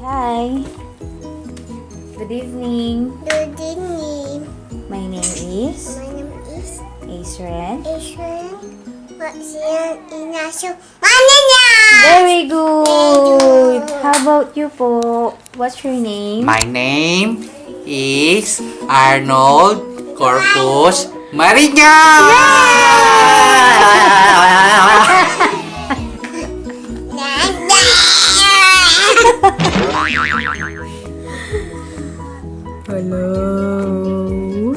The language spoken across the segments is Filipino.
Hi. Good evening. Good evening. My name is My name is Asren. Israel. Maksiang Inaso Manana. Very good. How about you po? What's your name? My name is Arnold Corpus Mariña. Hello.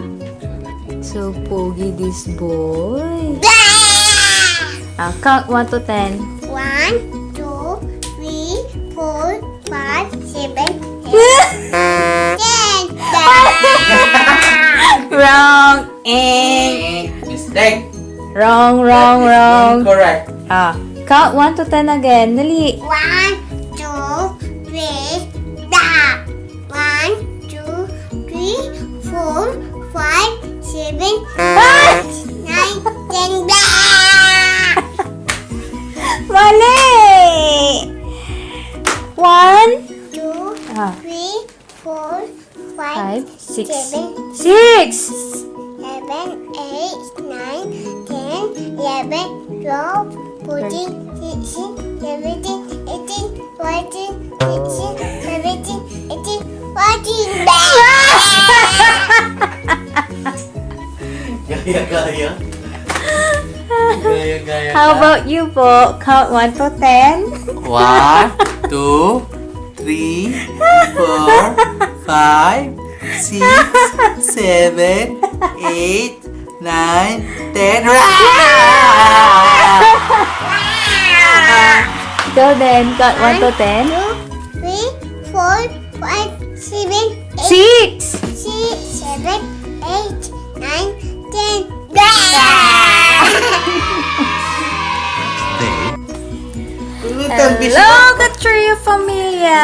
So pogi this boy. Count 1 to 10. 1, 2, 3, 4, 5, 7, 8, 10. Wrong. Eh. Mistake. Wrong. Correct. Count 1 to 10 again. Dali. 1, 2, 3, stop. 1, 2, 3, 4, 5, 7, 8, 9, 10, Mali. 1, 2, 3, 4, 5, 5, 6. 7, 6. 7, 8, 9, 10, 11, 12, 14, 16, 17, 18, 14, 16, 17, 18, 14. Gaya. Gaya. How about you po? Count 1 to 10. 1, 2, 3, 4, 5, 6, 7, 8, 9, 10. Go then. Count 1 to 10. 2, 3, 4, 5, 7, 8, 6. 6, 7, 8, 9, 10. Hello, Katrio Familia.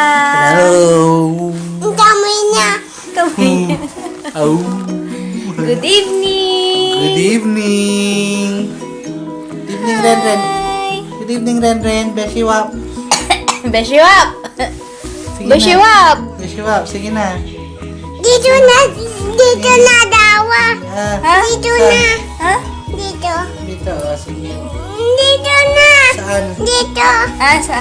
Hello. Ang dami na. Oh. Good evening. Good evening. Good evening, Ren. Hi. Good evening, Ren. Beshiwap. Beshiwap. Sige Beshiwap. na. Beshiwap, sige na. Dito na dawa. Ha? Dito na. Ha? Dito. Dito, sige. Dito na. Saan? Dito. Sa?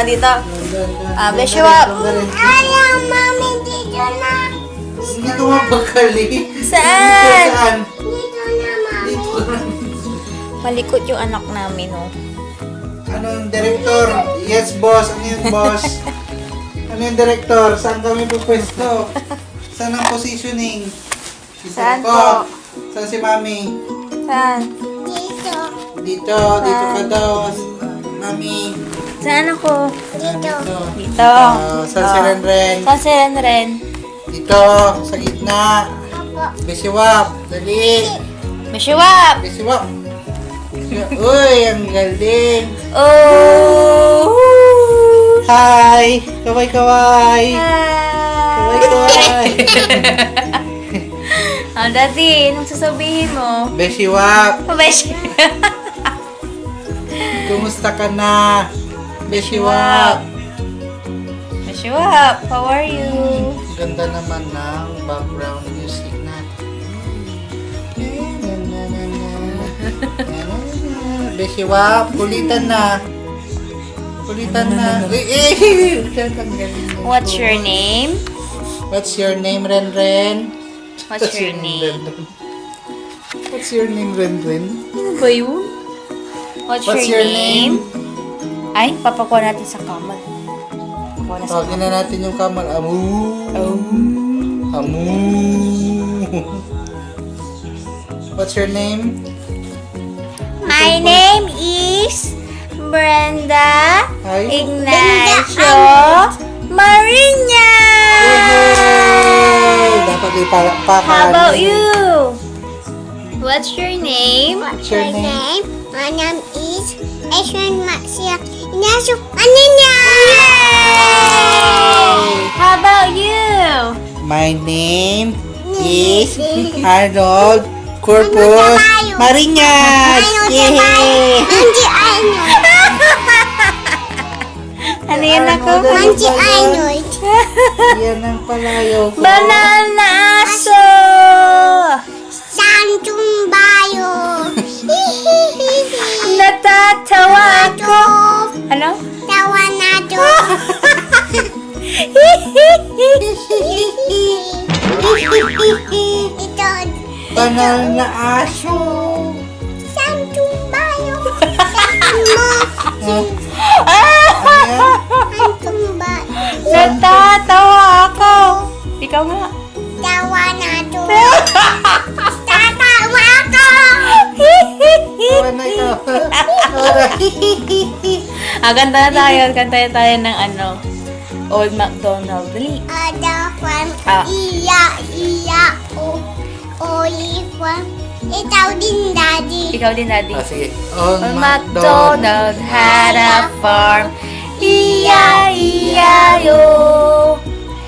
Dito. Doon. Beshiwap. Ayaw, mami, dito na. Sige ko mapagkali. Saan? Dito na, mami. Dito na. Malikot yung anak namin, oh. Anong director? Yes, boss. Ano yun, boss? Ano yung director? Saan kami pupwesto? Saan ang positioning? Saan Ko. po? Saan si mami? Saan? Dito. Dito ka daw. Mami. Saan ako? Dito. Dito. Saan si Ren? Saan si Ren? Dito, sa gitna. Apo. Besiwap. Dali. Beshiwap. Besiwap. Uy, ang galing. Oh! Hi! Kaway-kaway! Hi! Kaway-kaway! Daddy, anong sasabihin mo? Besiwap! Beshi. Kumusta ka na? Besiwap! Beshiwap, how are you? Ganda naman ng background music natin. Besiwap, kulitan na. Kulitan na. What's your name? What's your name, Ren? What's your name? What's your name, Ren? Ano ba yun? What's your name? Ay, papakuha natin sa kamal. Papakuha na sa Tawagin na natin yung kamal. Amu. Amu. What's your name? My name is Brenda Hi. Ignacio Mariña. Yay! Dapat ipalakpakan. How about you? What's your name? What's your name? My name is Ashwan Maksiang Inaso Manana. How about you? My name is Arnold Corpus tayo? Mariñas. Yay! Manji Arnold. Ano yun ako? Manji Arnold. Yan ang palayo ko. Banana aso! Santung bayo. Natatawa ako. Ano? Tawa na to. Ito. Banal na aso. Santung bayo. Santung Santung bayo. Natatawa ako. Ikaw nga. Tawa na to. Tatawa ko. Tawa na ikaw. Kanta na tayo. Kanta tayo ng ano. Old MacDonald. Dali. Ada farm. Ah. Iya. Farm. Ikaw din, Daddy. Ikaw din, Daddy. Sige. Old Old MacDonald had a farm. E-I-E-I-O.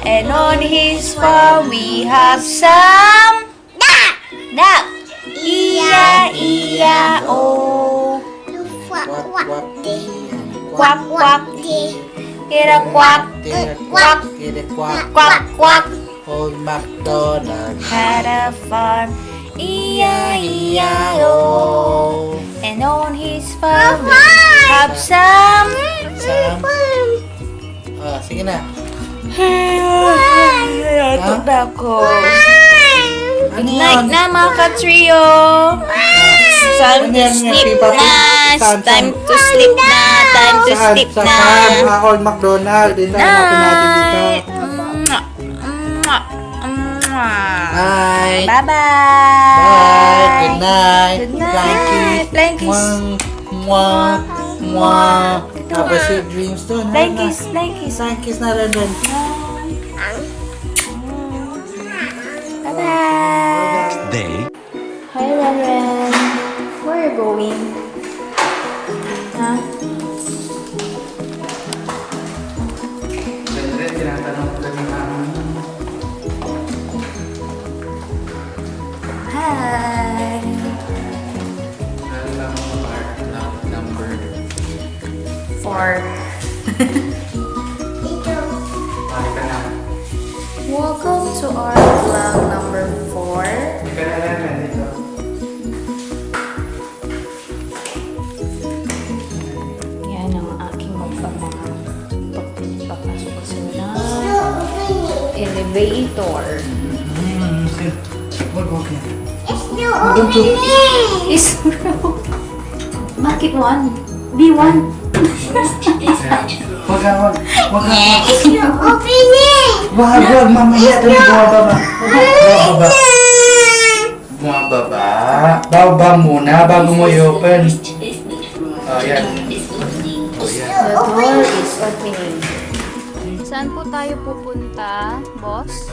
And on his farm we have some duck. E-I-E-I-O. Quack, Quack, quack, quack. Quack, quack. day. Kira quack. Quack. Kiri quack. Quack, quack. Old MacDonald. Had a farm. E-I-E-I-O. And on his farm we have some. Sige na. Natok na ako. Ano Good night yan? na mga ka-trio. Time Ano to yan, sleep Pipa? na. Saan? Time to sleep na. Time to Saan? sleep Sa na. farm. Old MacDonald. Dito hanapin natin dito. Night. Mwah. Mwah. Mwah. Night. Bye-bye. Bye. Good night. Good night. Flying kiss. Mwah. Mwah. Have a sweet dreams doon. Flying kiss. Flying kiss. Flying kiss na rin doon. Bye-bye. They Hi, Reverend. Where are you going? Huh? Siyempre, tinatanong ko lang Hi. number. 4. Bakit ka na? Welcome to our vlog number 4. Hindi ka na naman dito. Yan ang aking magpapasok sa elevator. Wag na. Is Bakit 1? B1. Wag ka. Opening. Wag, mamaya. Dali, bumababa. Bumababa muna bago mo i-open. Oh, yan. The door is opening. Saan po tayo pupunta, boss?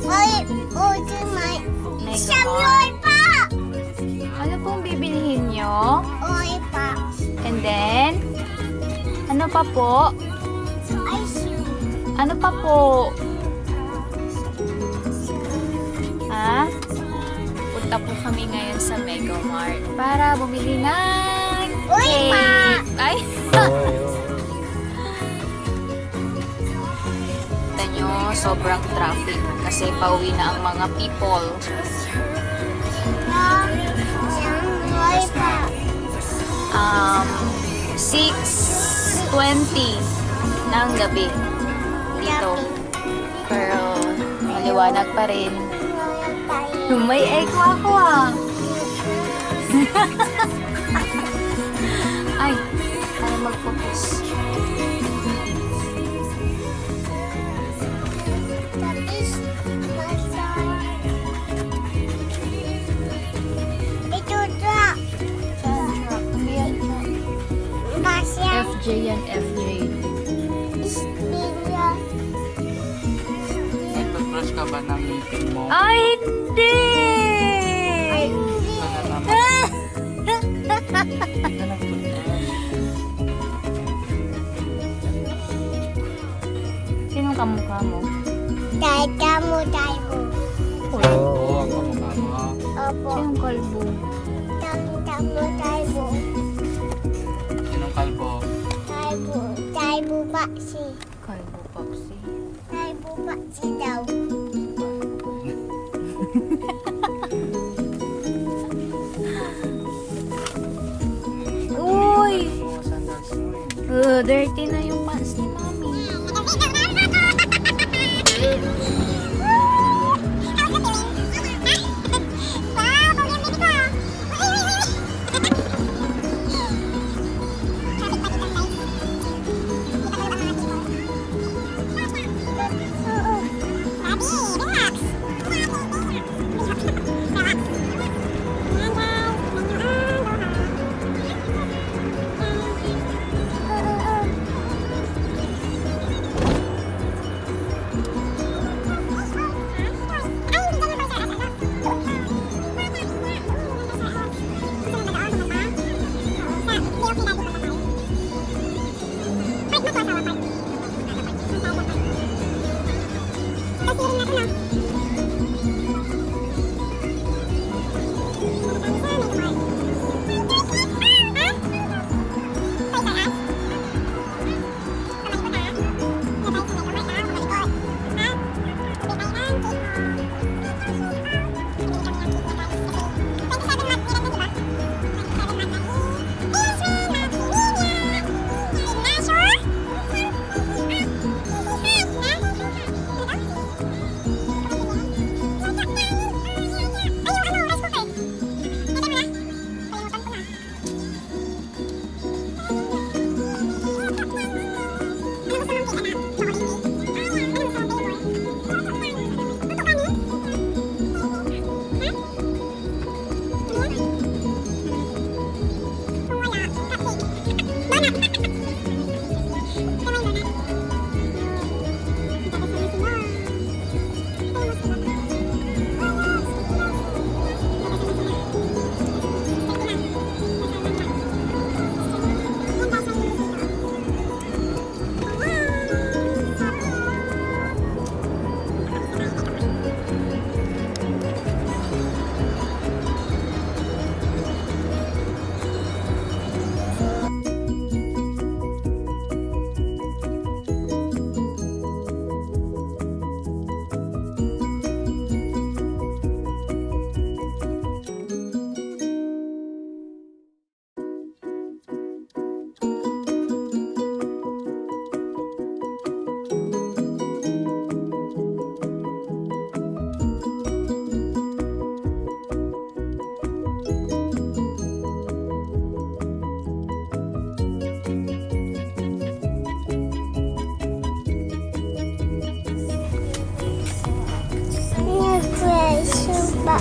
Oy, Samuel pa. Ano pong bibilihin nyo? Oy pa. And then, ano pa po? Ice cream. Ano pa po? Ha? Punta po kami ngayon sa Mega Mart para bumili ng Uy, pa! Ay! Kita nyo, sobrang traffic kasi pauwi na ang mga people. Samuel pa. 6:20 ng gabi dito. Pero maliwanag pa rin. May echo ako ah. Ay, tayo mag-focus. Ito truck. Basya. FJ yan, FJ. Istilya. Nagpa-brush ka ba ng meeting mo? Ay, hindi! Sinong kamukha mo? Tata mo. Oo, ang kamukha mo. Opo. Sinong kalbo? Tata mo. Sinong kalbo? Taibo. Baksi. Kalbo, Papsi. Ay, bubaksi daw. Uy! Mga sandals mo eh. Dirty na yung pants ni Mami.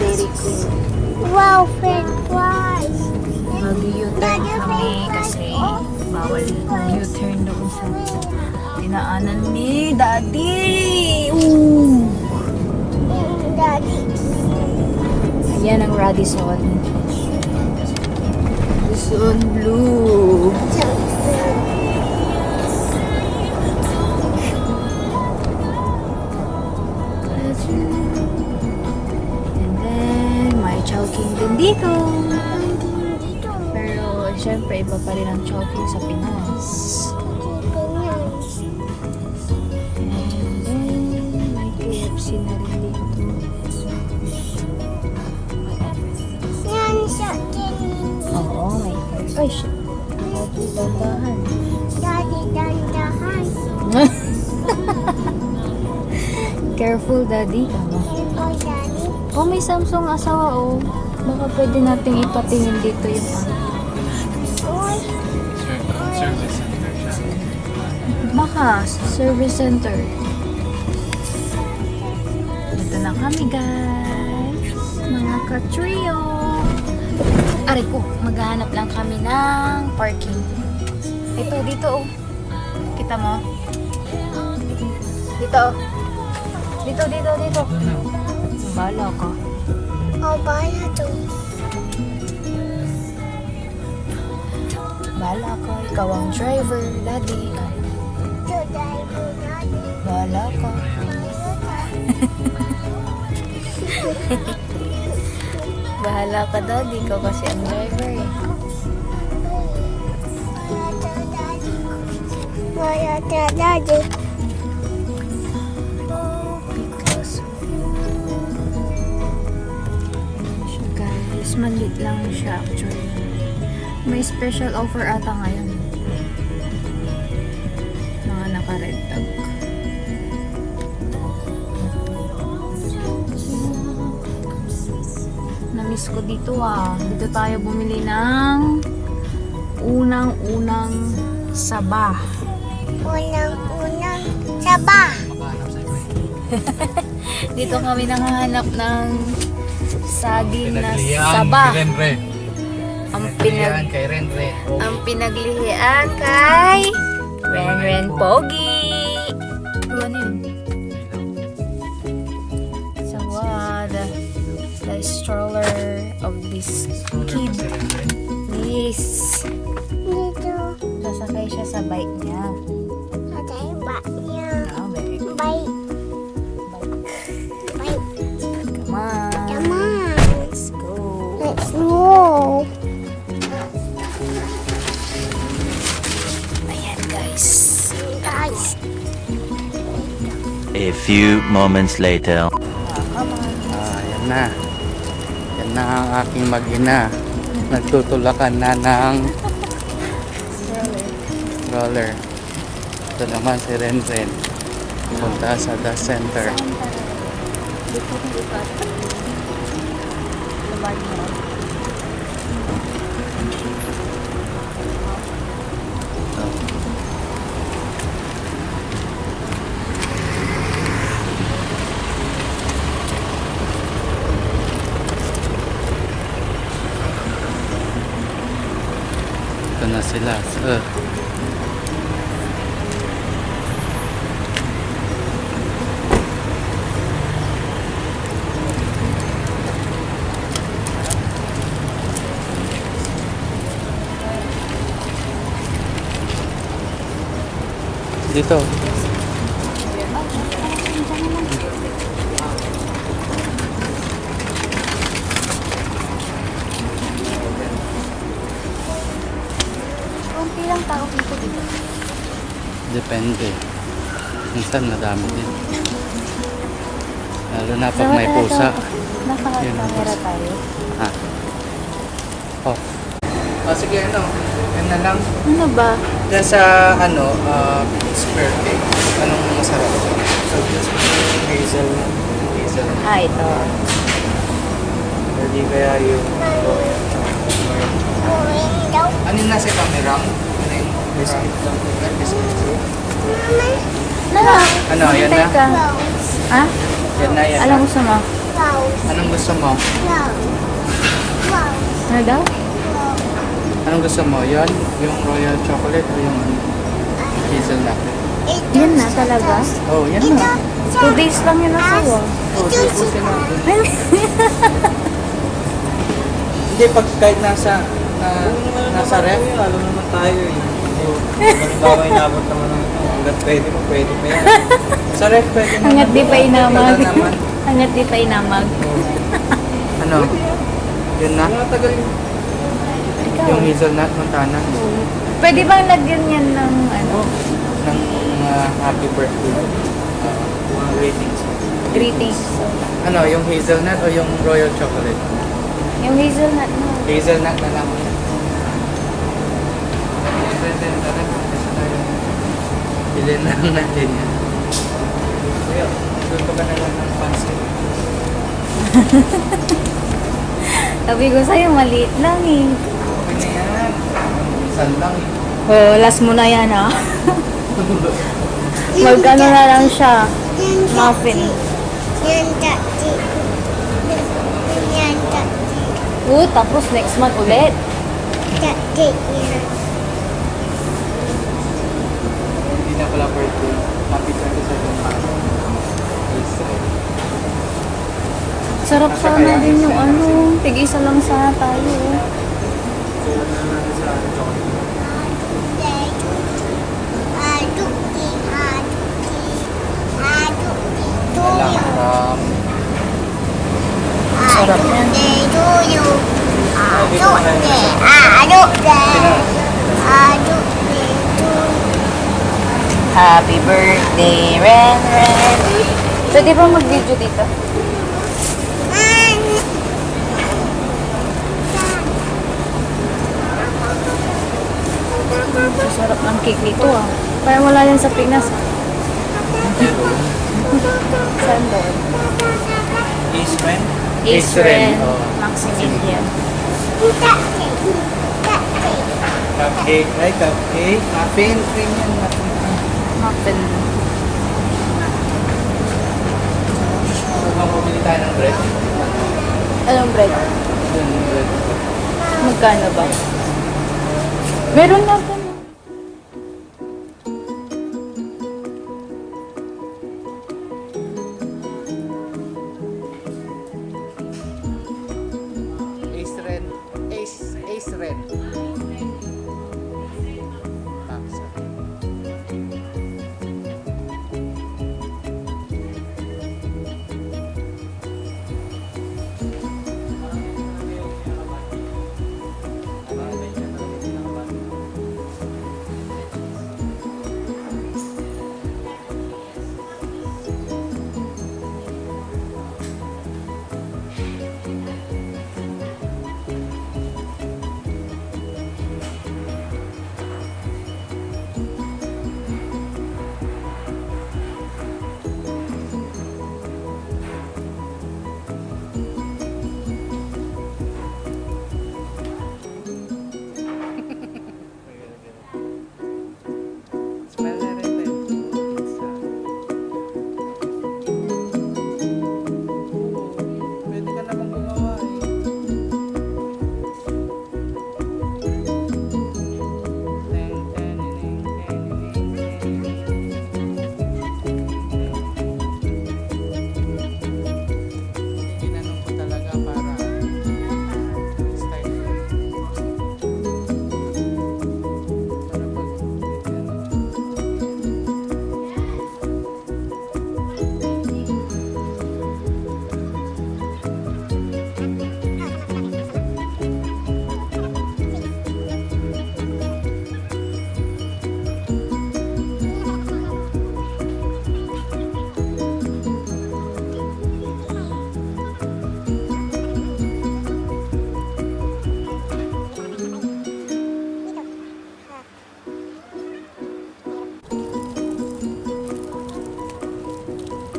Very cool. Wow, french fries. Mag-U-turn kami kasi bawal U-turn doon sa dinaanan ni Daddy. Ooh. Daddy. Ayan ang Radisson. Radisson Blue. And then, may Chowking din dito. Pero, syempre, iba pa rin ang Chowking sa Pinas. And then, may KFC na rin dito. Yan sa akin. Oo, may KFC. Ay, shit. Daddy, dandahan. Daddy, dandahan. Careful, Daddy. Careful, Daddy. Oh, may Samsung asawa, oh. Baka pwede nating ipatingin dito yung Uy. Service center siya. Baka, service center. Dito na kami, guys. Mga ka-trio. Aray ko, maghahanap lang kami ng parking. Ito, dito, oh. Kita mo? Dito, oh. Dito. Bala ka. Oh, bala to. Bala ka. Ikaw ang driver, Daddy. To driver, Daddy. Bala ka. Bahala ka, Daddy. Ikaw kasi ang driver, eh. Wala to, Daddy. Mas maliit lang siya actually. May special offer ata ngayon. Mga naka-red tag. Namiss ko dito ah. Dito tayo bumili ng unang-unang saba. Unang-unang saba. Dito kami nanghahanap ng saging na saba. Ang kay Renre. ang pinaglihian kay Renren Pogi. Ano yun? So the stroller of this kid. Yes. Dito. Sasakay siya sa bike niya. Atay ba niya? Ah, very good. Bye. Bye. Come on. Come on. Let's go. Let's go. Ayan guys. Guys. A few moments later. Yan na. Yan na ang aking mag-ina. Nagtutulakan na ng roller. Ito naman si Renren. Punta sa the center. Ito na sila. Dito. Kunti lang tao dito. Depende. Minsan madami din. Lalo na pag may pusa. Yun ang Naka-camera pusa. tayo. Ah. Oh. Oh, sige, ano. Yan na lang. Ano ba? Diyan sa, spare cake. Anong masarap? Hazel. Hazel. Ah, ito. Hindi kaya yung... Going daw. Ano yung nasa camera? Ano yung biscuit lang? Biscuit. Ano, yan na? Ka. Ha? Yan na, yan Alam na. gusto mo? Wow. Anong gusto mo? Wow. Wow. Ano daw? Anong gusto mo? Yan? Yung royal chocolate o yung hazelnut? Yan na talaga? Oh, yan na. 2 days lang yun nasa Oh, tubusin natin. Hindi, pag kahit nasa ref. Alam naman tayo eh. Halimbawa inabot naman ng hanggat pwede mo, pwede pa yan. Sa ref pwede naman. Hanggat di pa inamag. Wala naman. Hanggat di pa inamag. Ano? Yun na? Matagal Ikaw. Yung hazelnut montana. Pwede bang lagyan yan ng ano? Ng happy birthday. mga ratings. Greetings. Ano, yung hazelnut o yung royal chocolate? Yung hazelnut mo. Hazelnut na lang. Bilhin na lang natin yan. Kuya, doon ka ba na lang ng pansit? Sabi ko sa'yo, maliit lang eh. Okay na yan. Isan lang eh. Oh, last mo na yan ah. Mag-ano na lang siya. Muffin. Yan dati. Yan dati. Tapos next month ulit. Dati yan. Hindi na pala birthday. Happy 27th month. Sarap sana din yung ano. Tig-isa lang sana tayo. Sarap yan. Happy birthday, Ren Ren. Pwede ba mag-video dito? Sarap ng cake nito ah. Parang wala yan sa Pinas ah. Saan doon? Israel? Israel. Oh. Maximilian. Cupcake. Ay, cupcake. Muffin. Cream yan. Muffin. Kung bumili tayo ng bread. Anong bread? Yun, bread. Magkano ba? Meron na ba? Israel. Israel. Paksa. Smell na rin tayo. Pwede ka naman gumawa eh. Ginanong ko talaga para style. Para pag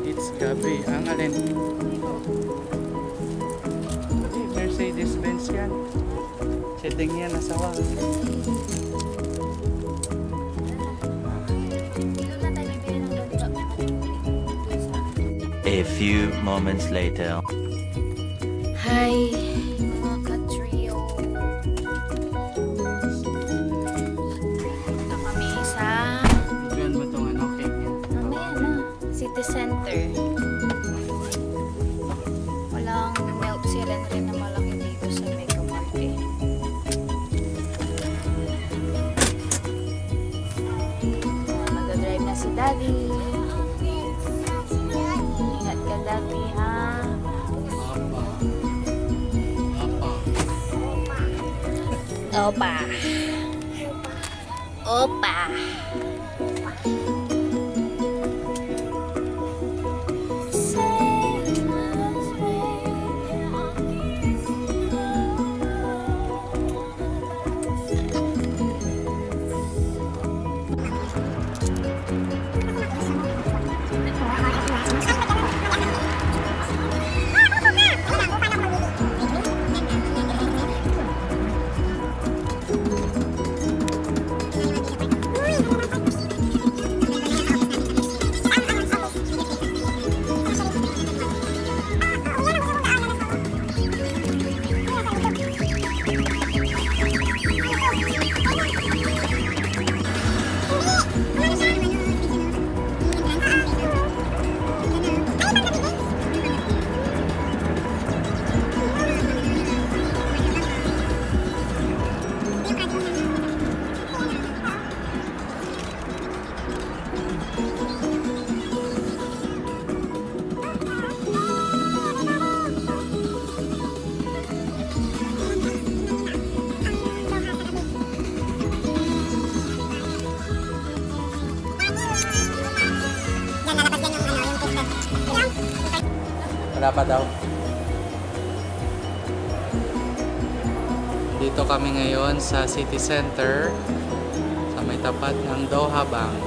It's Gabi. Ang alin? Mercedes-Benz yan. Setting yan, nasawa. A few moments later. Hi, mga ka-trio. Punta kami sa Diyan ba itong ano, cake yan? mamaya na, City Center. Walang milk siren rin na malaki dito sa Mega Mart eh. Nag-drive na si Daddy. Ingat ka, Daddy, ha? Opa. Opa. Wala pa daw. Dito kami ngayon sa City Center tapat ng Doha Bank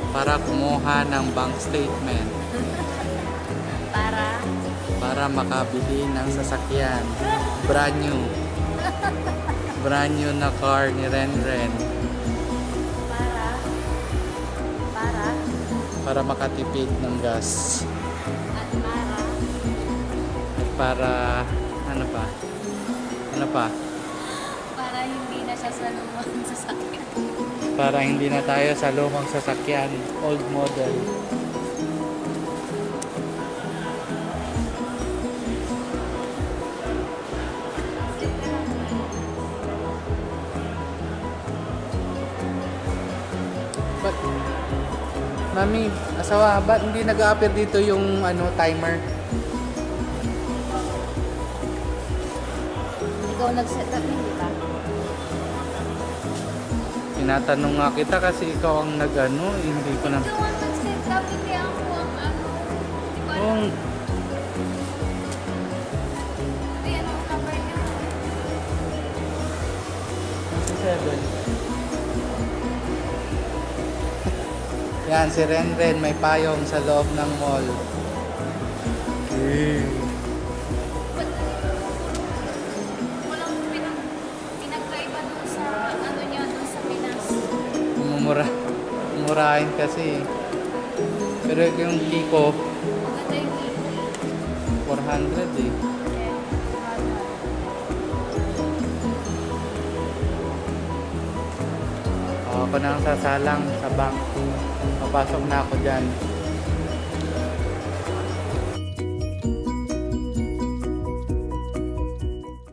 para kumuha ng bank statement para makabili ng sasakyan. Brand new. Brand new na car ni Renren para makatipid ng gas. At para ano pa? Ano pa? para hindi na siya sa lumang sasakyan. Para hindi na tayo sa lumang sasakyan, old model. But, Mami, asawa, ba't hindi nag-a-appear dito yung timer? Ikaw nag-set up, hindi ba? Tinatanong nga kita kasi ikaw ang hindi ko na... Ikaw ang nag-set up, hindi ako ang Di ba? Kung, Hindi, ano ang number niya? 7. Yan, si Renren may payong sa loob ng mall. Walang pinagkaiba doon sa niya doon sa Pinas. Murahin kasi. Pero yung Kiko, Maganda yung key. 400 eh. Ako na ang sasalang sa bank. Papasok na ako dyan.